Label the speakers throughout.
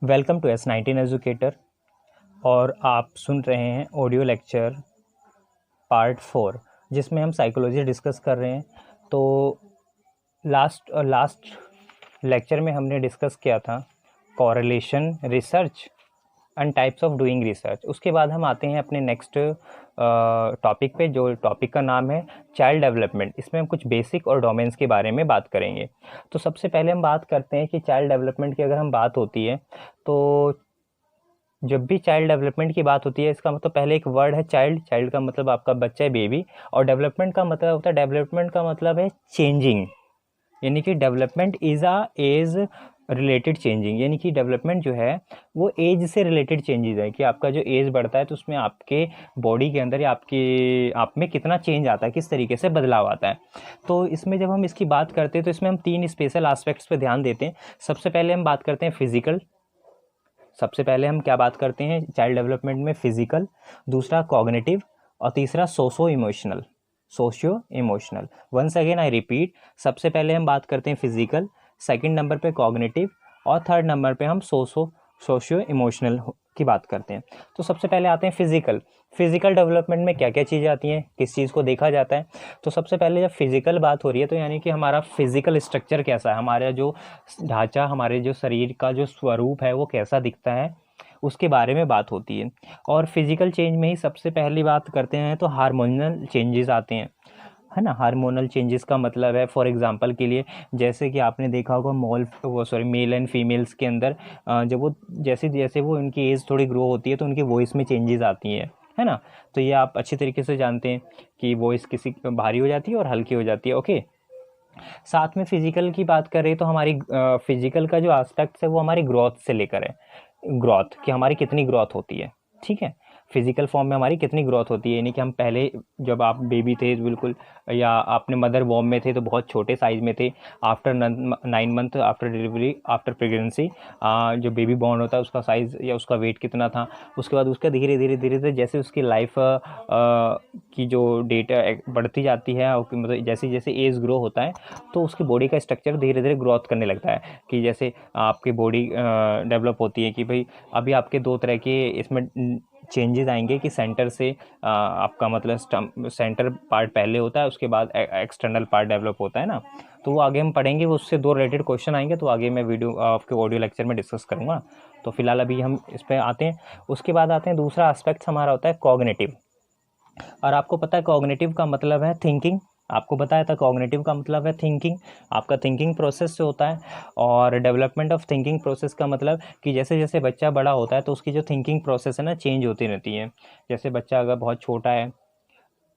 Speaker 1: Welcome to S19 educator और आप सुन रहे हैं ऑडियो लेक्चर पार्ट 4 जिसमें हम साइकोलॉजी डिस्कस कर रहे हैं। तो लास्ट लेक्चर में हमने डिस्कस किया था correlation research and types of doing research. उसके बाद हम आते हैं अपने नेक्स्ट टॉपिक पे, जो टॉपिक का नाम है चाइल्ड डेवलपमेंट। इसमें हम कुछ बेसिक और डोमेन्स के बारे में बात करेंगे। तो सबसे पहले हम बात करते हैं कि चाइल्ड डेवलपमेंट की अगर हम बात होती है तो जब भी चाइल्ड डेवलपमेंट की बात होती है, इसका मतलब पहले एक वर्ड है चाइल्ड। चाइल्ड का मतलब आपका बच्चा है, बेबी। और डेवलपमेंट का मतलब होता है, डेवलपमेंट का मतलब है चेंजिंग, यानी कि development is a age related changing, यानी कि डेवलपमेंट जो है वो एज से रिलेटेड चेंजेस है कि आपका जो एज बढ़ता है तो उसमें आपके बॉडी के अंदर या आप में कितना चेंज आता है, किस तरीके से बदलाव आता है। तो इसमें जब हम इसकी बात करते हैं तो इसमें हम 3 स्पेशल एस्पेक्ट्स पे ध्यान देते हैं। सबसे पहले हम बात करते हैं फिजिकल। सबसे पहले हम क्या बात करते हैं चाइल्ड डेवलपमेंट में, फिजिकल, दूसरा कॉग्निटिव और तीसरा socio emotional. Once again I repeat, सबसे पहले हम बात करते हैं फिजिकल, सेकंड नंबर पे कॉग्निटिव और थर्ड नंबर पे हम सोशियो इमोशनल की बात करते हैं। तो सबसे पहले आते हैं फिजिकल। फिजिकल डेवलपमेंट में क्या क्या चीज़ें आती हैं, किस चीज़ को देखा जाता है। तो सबसे पहले जब फिजिकल बात हो रही है तो यानी कि हमारा फिजिकल स्ट्रक्चर कैसा है, हमारा जो ढांचा, हमारे जो शरीर का जो स्वरूप है वो कैसा दिखता है, उसके बारे में बात होती है। और फिजिकल चेंज में ही सबसे पहली बात करते हैं तो हार्मोनल चेंजेस आते हैं, है ना। हार्मोनल चेंजेस का मतलब है, फॉर एग्जांपल के लिए, जैसे कि आपने देखा होगा मेल एंड फीमेल्स के अंदर जब वो जैसे जैसे वो उनकी एज थोड़ी ग्रो होती है तो उनकी वॉइस में चेंजेस आती हैं, है ना। तो ये आप अच्छी तरीके से जानते हैं कि वॉइस किसी भारी हो जाती है और हल्की हो जाती है। ओके, साथ में फिजिकल की बात करें तो हमारी फिजिकल का जो एस्पेक्ट है वो हमारी ग्रोथ से लेकर है, ग्रोथ कि हमारी कितनी ग्रोथ होती है, ठीक है। फिजिकल फॉर्म में हमारी कितनी ग्रोथ होती है, यानी कि हम पहले जब आप बेबी थे बिल्कुल, या आपने मदर वॉर्म में थे तो बहुत छोटे साइज़ में थे। After 9 month after delivery, after pregnancy, जो बेबी बॉर्न होता है उसका साइज़ या उसका वेट कितना था। उसके बाद उसका धीरे धीरे धीरे धीरे जैसे उसकी लाइफ की जो डेट बढ़ती जाती है, मतलब जैसे जैसे एज ग्रो होता है तो उसकी बॉडी का स्ट्रक्चर धीरे धीरे ग्रोथ करने लगता है। कि जैसे आपकी बॉडी डेवलप होती है कि भाई अभी आपके 2 तरह के इसमें चेंजेस आएंगे कि सेंटर से आपका मतलब सेंटर पार्ट पहले होता है, उसके बाद एक्सटर्नल पार्ट डेवलप होता है ना। तो वो आगे हम पढ़ेंगे, वो उससे 2 रिलेटेड क्वेश्चन आएंगे तो आगे मैं वीडियो आपके ऑडियो लेक्चर में डिस्कस करूँगा। तो फिलहाल अभी हम इस पर आते हैं। उसके बाद आते हैं दूसरा एस्पेक्ट हमारा होता है कॉग्निटिव। और आपको पता है कॉग्निटिव का मतलब है थिंकिंग। आपको बताया था कॉग्निटिव का मतलब है थिंकिंग, आपका थिंकिंग प्रोसेस से होता है। और डेवलपमेंट ऑफ थिंकिंग प्रोसेस का मतलब कि जैसे जैसे बच्चा बड़ा होता है तो उसकी जो थिंकिंग प्रोसेस है ना चेंज होती रहती है। जैसे बच्चा अगर बहुत छोटा है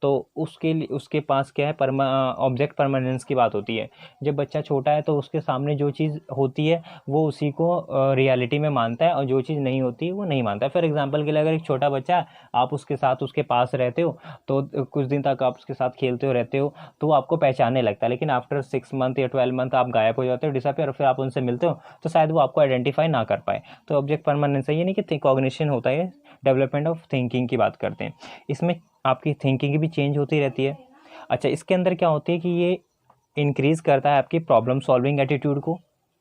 Speaker 1: तो उसके लिए उसके पास क्या है, ऑब्जेक्ट परमानेंस की बात होती है। जब बच्चा छोटा है तो उसके सामने जो चीज़ होती है वो उसी को रियलिटी में मानता है, और जो चीज़ नहीं होती है वो नहीं मानता है। फॉर एग्जांपल के लिए अगर एक छोटा बच्चा है, आप उसके साथ उसके पास रहते हो तो कुछ दिन तक आप उसके साथ खेलते हो रहते हो तो वो आपको पहचानने लगता है। लेकिन आफ्टर 6 मंथ या 12 मंथ आप गायब हो जाते हो, डिसअपियर, और फिर आप उनसे मिलते हो तो शायद वो आपको आइडेंटिफाई ना कर पाए। तो ऑब्जेक्ट परमानेंस है, यानी कि कॉग्निशन होता है। डेवलपमेंट ऑफ थिंकिंग की बात करते हैं, इसमें आपकी थिंकिंग भी चेंज होती रहती है। अच्छा, इसके अंदर क्या होती है कि ये इंक्रीज़ करता है आपकी प्रॉब्लम सॉल्विंग एटीट्यूड को,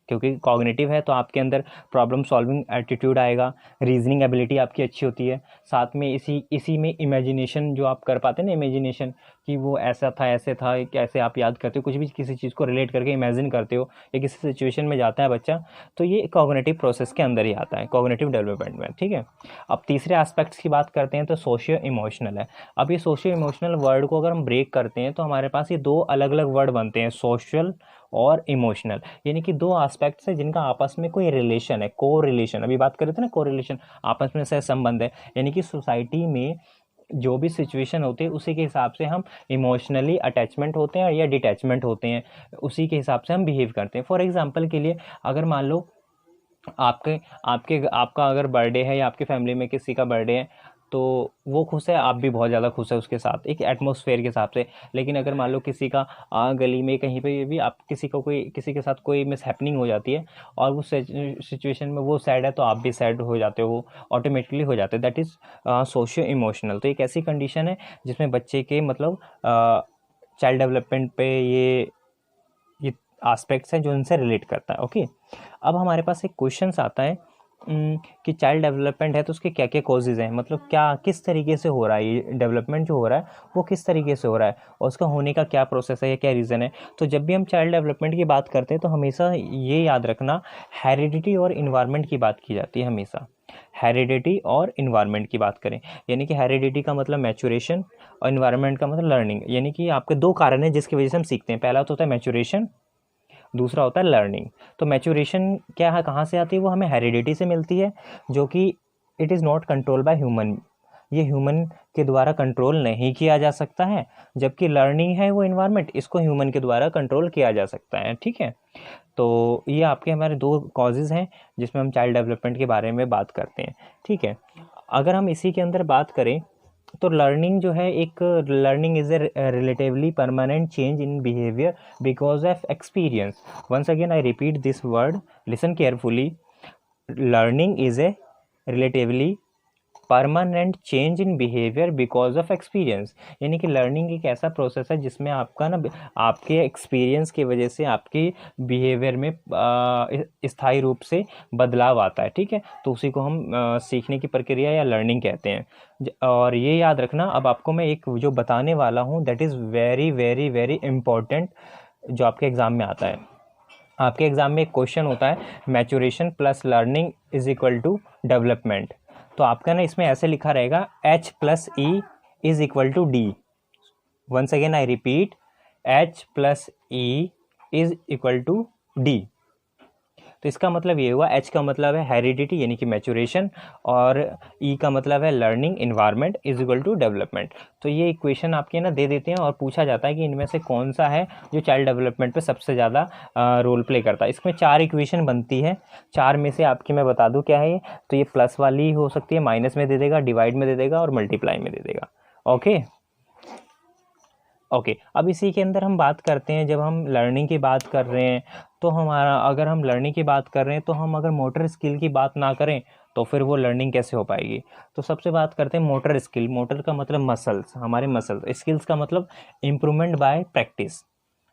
Speaker 1: क्योंकि कॉग्निटिव है तो आपके अंदर प्रॉब्लम सॉल्विंग एटीट्यूड आएगा। रीजनिंग एबिलिटी आपकी अच्छी होती है। साथ में इसी इसी में इमेजिनेशन जो आप कर पाते हैं ना, इमेजिनेशन कि वो ऐसा था ऐसे था, कैसे आप याद करते हो, कुछ भी किसी चीज़ को रिलेट करके इमेजिन करते हो या किसी सिचुएशन में जाता है बच्चा, तो ये कॉग्निटिव प्रोसेस के अंदर ही आता है, कॉग्निटिव डेवलपमेंट में, ठीक है। अब तीसरे एस्पेक्ट्स की बात करते हैं तो सोशियो इमोशनल है। अब ये सोशियो इमोशनल वर्ड को अगर हम ब्रेक करते हैं तो हमारे पास ये 2 अलग अलग वर्ड बनते हैं, सोशल और इमोशनल। यानी कि 2 एस्पेक्ट्स हैं जिनका आपस में कोई रिलेशन है, को रिलेशन, अभी बात कर रहे थे ना, को रिलेशन, आपस में से संबंध है। यानी कि सोसाइटी में जो भी सिचुएशन होती है उसी के हिसाब से हम इमोशनली अटैचमेंट होते हैं या डिटैचमेंट होते हैं, उसी के हिसाब से हम बिहेव करते हैं। फॉर एग्जांपल के लिए, अगर मान लो आपके आपके आपका अगर बर्थडे है या आपकी फैमिली में किसी का बर्थडे है तो वो खुश है, आप भी बहुत ज़्यादा खुश है उसके साथ, एक एटमॉस्फेयर के हिसाब से। लेकिन अगर मान लो किसी का गली में कहीं पे भी आप किसी के साथ कोई मिस हैपनिंग हो जाती है और वो सिचुएशन में वो सैड है तो आप भी सैड हो जाते हो, ऑटोमेटिकली हो जाते हैं। That is socio emotional. तो एक ऐसी कंडीशन है जिसमें बच्चे के मतलब चाइल्ड डेवलपमेंट पे ये एस्पेक्ट्स हैं जो इनसे रिलेट करता है। ओके, अब हमारे पास एक क्वेश्चन आता है कि चाइल्ड डेवलपमेंट है तो उसके क्या क्या कॉजेज़ हैं, मतलब क्या किस तरीके से हो रहा है ये डेवलपमेंट जो हो रहा है वो किस तरीके से हो रहा है और उसका होने का क्या प्रोसेस है या क्या रीज़न है। तो जब भी हम चाइल्ड डेवलपमेंट की बात करते हैं तो हमेशा ये याद रखना, हेरिडिटी और इन्वायरमेंट की बात की जाती है हमेशा। हेरिडिटी और इन्वायरमेंट की बात करें, यानी कि हेरिडिटी का मतलब मैचुरेशन और इन्वायरमेंट का मतलब लर्निंग, यानी कि आपके दो कारण हैं जिसकी वजह से हम सीखते हैं। पहला तो होता है मैचुरेशन, दूसरा होता है लर्निंग। तो मैचुरेशन क्या है, कहाँ से आती है, वो हमें हेरिडिटी से मिलती है, जो कि it is not control by human, ये ह्यूमन के द्वारा कंट्रोल नहीं किया जा सकता है। जबकि लर्निंग है वो इन्वायरमेंट, इसको ह्यूमन के द्वारा कंट्रोल किया जा सकता है। ठीक है, तो ये आपके हमारे दो कॉजेज़ हैं जिसमें हम चाइल्ड डेवलपमेंट के बारे में बात करते हैं। ठीक है, अगर हम इसी के अंदर बात करें तो लर्निंग जो है, एक learning is a relatively permanent change in behaviour because of experience. Once again I repeat this word, listen carefully. Learning is a relatively permanent change in behaviour because of experience, यानी कि learning एक ऐसा process है जिसमें आपका ना आपके experience की वजह से आपकी बिहेवियर में स्थायी रूप से बदलाव आता है। ठीक है, तो उसी को हम सीखने की प्रक्रिया या लर्निंग कहते हैं। और ये याद रखना, अब आपको मैं एक जो बताने वाला हूँ that is very very very important, जो आपके एग्ज़ाम में आता है। आपके एग्ज़ाम में एक क्वेश्चन होता है, maturation plus learning is equal to development. तो आपका ना इसमें ऐसे लिखा रहेगा, H plus E is equal to D. Once again I repeat, H plus E is equal to D. तो इसका मतलब ये हुआ, H का मतलब है हेरिडिटी यानी कि मैचुरेशन, और E का मतलब है learning, environment is equal to development. तो ये इक्वेशन आपके ना दे देते हैं और पूछा जाता है कि इनमें से कौन सा है जो चाइल्ड डेवलपमेंट पे सबसे ज़्यादा रोल प्ले करता है। इसमें 4 इक्वेशन बनती है, 4 में से आपकी मैं बता दूँ क्या है ये। तो ये प्लस वाली हो सकती है, माइनस में दे देगा, डिवाइड में दे देगा और मल्टीप्लाई में दे देगा। ओके ओके, अब इसी के अंदर हम बात करते हैं, जब हम लर्निंग की बात कर रहे हैं तो हमारा, अगर हम लर्निंग की बात कर रहे हैं तो हम अगर मोटर स्किल की बात ना करें तो फिर वो लर्निंग कैसे हो पाएगी। तो सबसे बात करते हैं मोटर स्किल। मोटर का मतलब मसल्स, हमारे मसल्स। स्किल्स का मतलब improvement bye practice.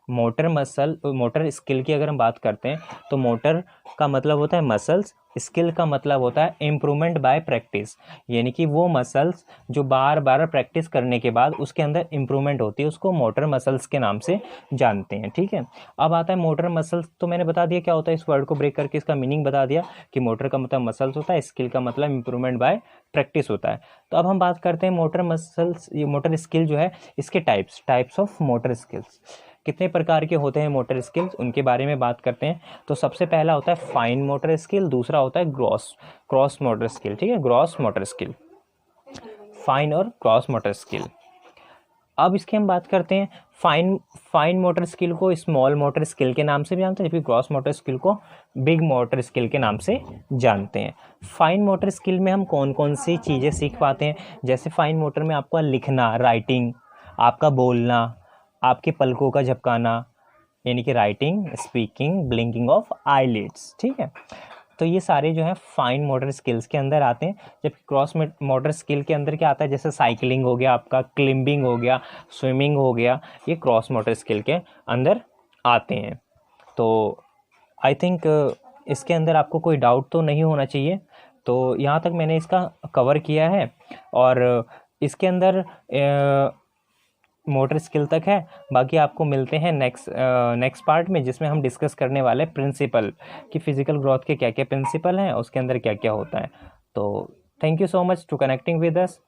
Speaker 1: Motor skill की अगर हम बात करते हैं तो मोटर का मतलब होता है मसल्स, स्किल का मतलब होता है इम्प्रूवमेंट बाय प्रैक्टिस, यानी कि वो मसल्स जो बार बार प्रैक्टिस करने के बाद उसके अंदर इम्प्रूवमेंट होती है, उसको मोटर मसल्स के नाम से जानते हैं। ठीक है, अब आता है मोटर मसल्स। तो मैंने बता दिया क्या होता है, इस वर्ड को ब्रेक करके इसका मीनिंग बता दिया कि मोटर का मतलब मसल्स होता है, स्किल का मतलब इम्प्रूवमेंट बाय प्रैक्टिस होता है। तो अब हम बात करते हैं मोटर मसल्स, ये मोटर स्किल जो है इसके टाइप्स ऑफ मोटर स्किल्स। कितने प्रकार के होते हैं मोटर स्किल्स, उनके बारे में बात करते हैं। तो सबसे पहला होता है फाइन मोटर स्किल, दूसरा होता है क्रॉस मोटर स्किल। ठीक है, ग्रॉस मोटर स्किल, फाइन और क्रॉस मोटर स्किल। अब इसकी हम बात करते हैं, फाइन मोटर स्किल को स्मॉल मोटर स्किल के नाम से भी जानते हैं, जबकि क्रॉस मोटर स्किल को बिग मोटर स्किल के नाम से जानते हैं। फाइन मोटर स्किल में हम कौन कौन सी चीज़ें सीख पाते हैं, जैसे फाइन मोटर में आपका लिखना, राइटिंग, आपका बोलना, आपके पलकों का झपकाना, यानी कि writing, speaking, blinking of eyelids. ठीक है, तो ये सारे जो है फाइन मोटर स्किल्स के अंदर आते हैं। जबकि क्रॉस मोटर स्किल के अंदर क्या आता है, जैसे साइकिलिंग हो गया, आपका क्लिंबिंग हो गया, स्विमिंग हो गया, ये क्रॉस मोटर स्किल के अंदर आते हैं। तो आई थिंक इसके अंदर आपको कोई डाउट तो नहीं होना चाहिए। तो यहाँ तक मैंने इसका कवर किया है, और इसके अंदर मोटर स्किल तक है। बाकी आपको मिलते हैं नेक्स्ट पार्ट में, जिसमें हम डिस्कस करने वाले प्रिंसिपल कि फिजिकल ग्रोथ के क्या क्या प्रिंसिपल हैं, उसके अंदर क्या क्या होता है। तो thank you so much to connecting with us.